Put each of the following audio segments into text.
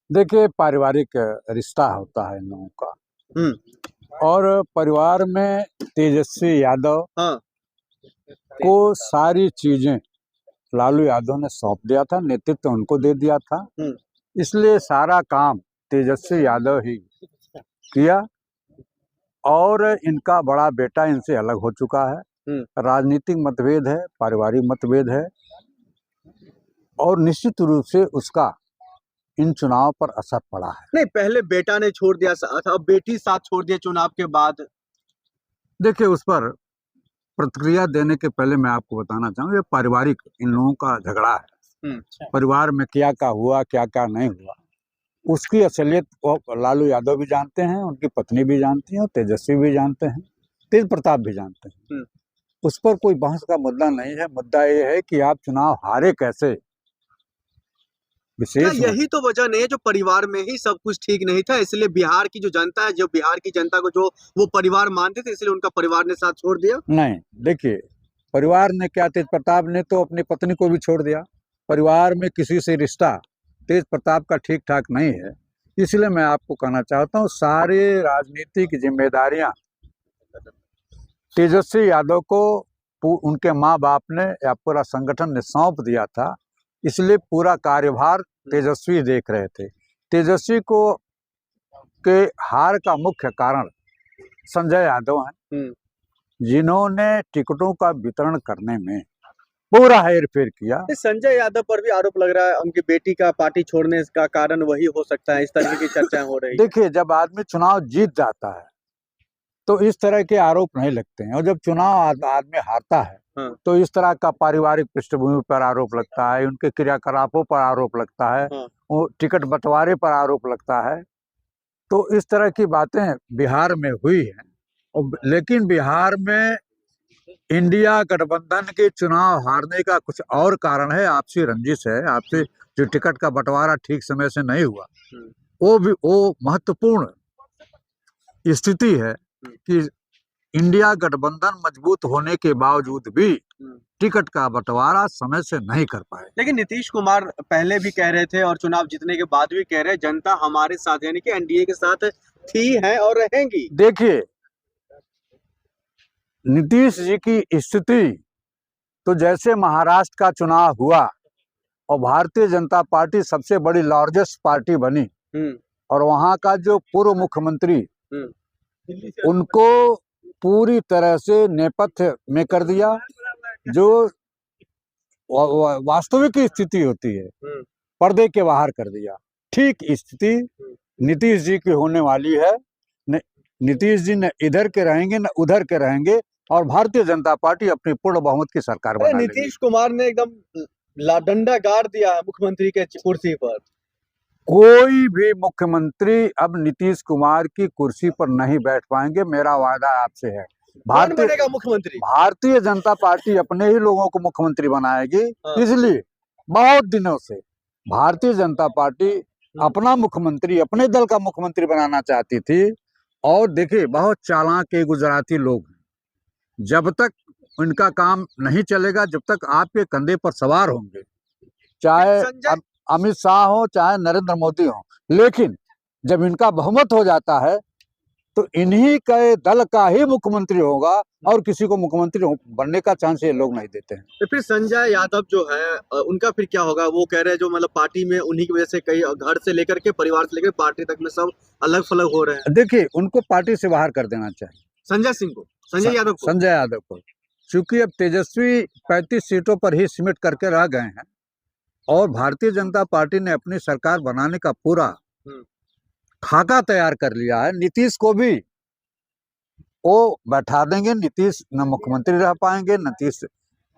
देखिए, पारिवारिक रिश्ता होता है इन लोगों का। और परिवार में तेजस्वी यादव हाँ। को सारी चीजें लालू यादव ने सौंप दिया था, नेतृत्व उनको दे दिया था। इसलिए सारा काम तेजस्वी यादव ही किया और इनका बड़ा बेटा इनसे अलग हो चुका है। राजनीतिक मतभेद है, पारिवारिक मतभेद है और निश्चित रूप से उसका इन चुनाव पर असर पड़ा है। नहीं, पहले बेटा ने छोड़ दिया साथ, अब बेटी साथ छोड़ दिया चुनाव के बाद। देखिए, उस पर प्रतिक्रिया देने के पहले मैं आपको बताना चाहूँगा, ये पारिवारिक इन लोगों का झगड़ा है। परिवार में क्या क्या हुआ, क्या क्या नहीं हुआ, उसकी असलियत वो लालू यादव भी जानते हैं, उनकी पत्नी भी जानती है और तेजस्वी भी जानते हैं, तेज प्रताप भी जानते हैं। उस पर कोई बहस का मुद्दा नहीं है। मुद्दा ये है कि आप चुनाव हारे कैसे। क्या यही तो वजह नहीं है जो परिवार में ही सब कुछ ठीक नहीं था, इसलिए बिहार की जो जनता है, जो बिहार की जनता को जो वो परिवार मानते थे, इसलिए उनका परिवार ने साथ छोड़ दिया? नहीं, देखिए, परिवार ने क्या, तेज प्रताप ने तो अपनी पत्नी को भी छोड़ दिया। परिवार में किसी से रिश्ता तेज प्रताप का ठीक ठाक नहीं है। इसलिए मैं आपको कहना चाहता हूँ, सारे राजनीतिक जिम्मेदारियां तेजस्वी यादव को उनके माँ बाप ने या पूरा संगठन ने सौंप दिया था। इसलिए पूरा कार्यभार तेजस्वी देख रहे थे। तेजस्वी को के हार का मुख्य कारण संजय यादव हैं, जिन्होंने टिकटों का वितरण करने में पूरा हेरफेर किया। संजय यादव पर भी आरोप लग रहा है, उनकी बेटी का पार्टी छोड़ने का कारण वही हो सकता है, इस तरह की चर्चाएं हो रही है। देखिए, जब आदमी चुनाव जीत जाता है तो इस तरह के आरोप नहीं लगते हैं, और जब चुनाव आदमी हारता है तो इस तरह का पारिवारिक पृष्ठभूमि पर आरोप लगता है, उनके क्रियाकलापों पर आरोप लगता है, वो टिकट बंटवारे पर आरोप लगता है। तो इस तरह की बातें बिहार में हुई हैं। लेकिन बिहार में इंडिया गठबंधन के चुनाव हारने का कुछ और कारण है, आपसी रंजिश है, आपसे जो टिकट का बंटवारा ठीक समय से नहीं हुआ, वो महत्वपूर्ण स्थिति है कि इंडिया गठबंधन मजबूत होने के बावजूद भी टिकट का बंटवारा समय से नहीं कर पाए। लेकिन नीतीश कुमार पहले भी कह रहे थे और चुनाव जीतने के बाद भी कह रहे हैं, जनता हमारे साथ यानी कि एनडीए के साथ थी, है और रहेंगी। देखिए, नीतीश जी की स्थिति तो जैसे महाराष्ट्र का चुनाव हुआ और भारतीय जनता पार्टी सबसे बड़ी लार्जेस्ट पार्टी बनी और वहां का जो पूर्व मुख्यमंत्री उनको पूरी तरह से नेपथ्य में कर दिया, जो वास्तविक स्थिति होती है पर्दे के बाहर कर दिया। ठीक स्थिति नीतीश जी की होने वाली है। नीतीश जी न इधर के रहेंगे न उधर के रहेंगे और भारतीय जनता पार्टी अपनी पूर्ण बहुमत की सरकार बना लेगी। नीतीश कुमार ने एकदम डंडा गाड़ दिया है मुख्यमंत्री के कुर्सी पर। कोई भी मुख्यमंत्री अब नीतीश कुमार की कुर्सी पर नहीं बैठ पाएंगे, मेरा वादा आपसे है। भारतीय जनता पार्टी अपने ही लोगों को मुख्यमंत्री बनाएगी। इसलिए बहुत दिनों से भारतीय जनता पार्टी अपना मुख्यमंत्री, अपने दल का मुख्यमंत्री बनाना चाहती थी। और देखिए, बहुत चालाक के गुजराती लोग हैं, जब तक इनका काम नहीं चलेगा, जब तक आपके कंधे पर सवार होंगे, चाहे अमित शाह हो चाहे नरेंद्र मोदी हो, लेकिन जब इनका बहुमत हो जाता है तो इन्हीं के दल का ही मुख्यमंत्री होगा और किसी को मुख्यमंत्री बनने का चांस ये लोग नहीं देते हैं। तो फिर संजय यादव जो है उनका फिर क्या होगा? वो कह रहे हैं जो मतलब पार्टी में उन्हीं की वजह से कई घर से लेकर के परिवार से लेकर पार्टी तक में सब अलग थलग हो रहे हैं। देखिए, उनको पार्टी से बाहर कर देना चाहिए, संजय सिंह को, संजय यादव को, क्योंकि अब तेजस्वी 35 सीटों पर ही सिमट करके रह गए हैं और भारतीय जनता पार्टी ने अपनी सरकार बनाने का पूरा खाका तैयार कर लिया है। नीतीश को भी वो बैठा देंगे, नीतीश न मुख्यमंत्री रह पाएंगे।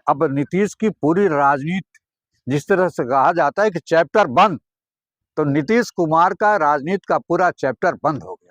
अब नीतीश की पूरी राजनीति, जिस तरह से कहा जाता है कि चैप्टर बंद, तो नीतीश कुमार का राजनीति का पूरा चैप्टर बंद हो गया।